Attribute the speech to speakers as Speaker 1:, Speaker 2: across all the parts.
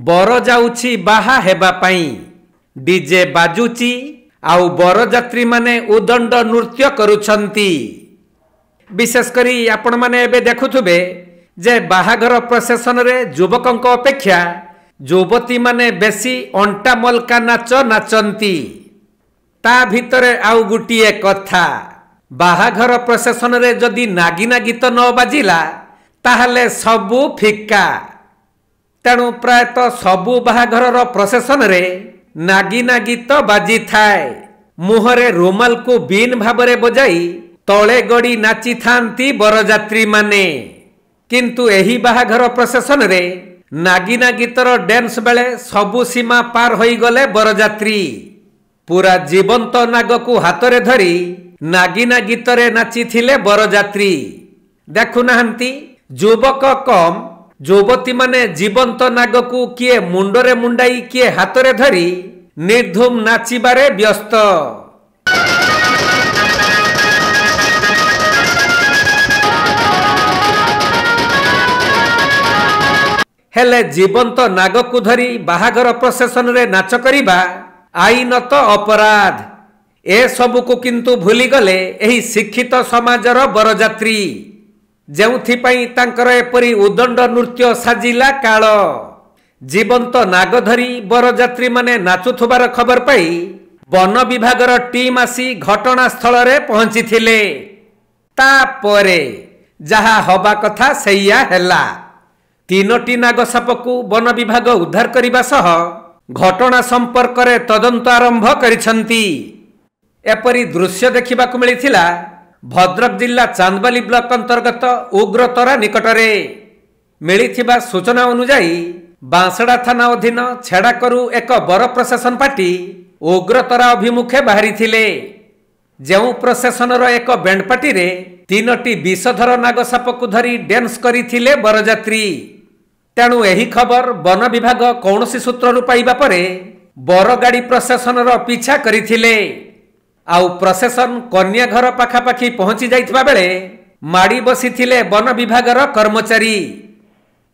Speaker 1: बर जाउछि बाहा हेबा पई डीजे बाजुची आउ बरजात्री माने उदंड नृत्य करुछंती। विशेष करी आपण माने एबे देखुथुबे जे बाहाघर प्रसेसन रे युवकंक अपेक्षा युवती माने बेसी अंटा मलका नाच नाचंती। ता भितरे आउ गुटिए कथा, बाहाघर प्रसेसन रे जदि नागिना गीत न बाजिला ताहले सबु फिक्का। तेणु प्रायतः सबु बाहाघर प्रसेसन रे नागिना गीत बाजी थाए। मुहरे रुमाल को बीन भाबरे बजाई तले गड़ी नाची थांती बरजात्री माने। किंतु एही बाहाघर प्रसेसन रे नागिना गीतर डांस बेले सबु सीमा पार होई गले बरजात्री। पूरा जीवंत नाग को हातरे धरी नागिना गीतरे नाची थिले बरजात्री। देखु नाहंती युवक कम युवती माने जीवंत नाग को किए मुंडरे मुंडाई किए हातरे धरी निर्धूम नाचिबारे व्यस्त। हेले जीवंत नाग को धरी बाहाघर प्रसेसन रे नाच करिबा आईनत अपराध। ए सबु को किंतु भूली गले एही शिक्षित समाजर बरजात्री, जेउथिपाई तांकर एपरी उदंड नृत्य साजिला काल। जीवंत नाग धरी बरजात्री माने नाचुथुबार खबर पाई वन विभागर टीम आसी घटनास्थल रे पहुंची थिले। तापरे जहा हबा कथा सैया हेला। तीनोटी नागसाप को वन विभाग उद्धार करने सह घटना संपर्क में तदंत आरंभ करिसंती। एपरी दृश्य देखा मिलता भद्रक जिला चांदबाली ब्लॉक अंतर्गत उग्रतरा निकटरे। मिलिथिबा सूचना अनुसार बांसड़ा थाना अधीन छेड़ाकरू एक बर प्रशासन पार्टी उग्रतरा अभिमुखे बाहरी थिले। जेउ प्रशासनर एक बैंड पार्टी रे तीनोटी विषधर नागसाप को धरी डांस करिथिले बरजात्री। तेणु एही खबर वन विभाग कौनसी सूत्रु पाइबा परे बरगाड़ी प्रशासनर पीछा करिथिले। आउ प्रशासन कन्या घर पाखापाखि पहुंची जाइथिबा बेले माड़ी बसिथिले वन विभागर कर्मचारी।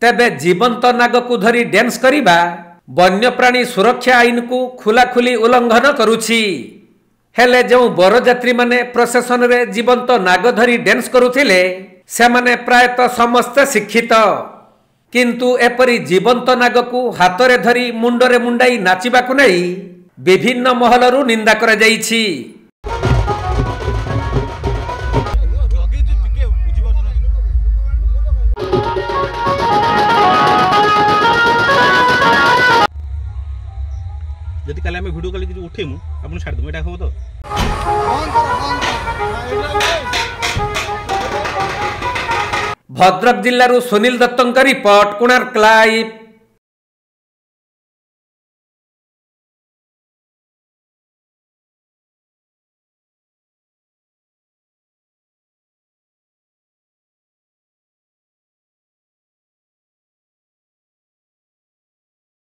Speaker 1: तेबे जीवंत नाग को धरी डांस करिबा वन्यप्राणी सुरक्षा आईन को खुलाखुली उल्लंघन करुछि। हेले जो बरजात्री माने प्रशासन रे जीवंत नाग धरी डांस करुथिले से माने प्रायतः समस्त शिक्षित। किंतु एपरी जीवंत नाग को हातरे धरी मुंडरे मुंडाई नाचिबाकु नहीं विभिन्न महलरू निंदा करा जाइछि।
Speaker 2: जदि काले आमे वीडियो कॉल कि उठेमु आपन छाड़ दमु एटा हो तो
Speaker 1: भद्रक जिल्लारू सुनील दत्तଙ୍କ रिपोर्ट कोणार्क लाइव।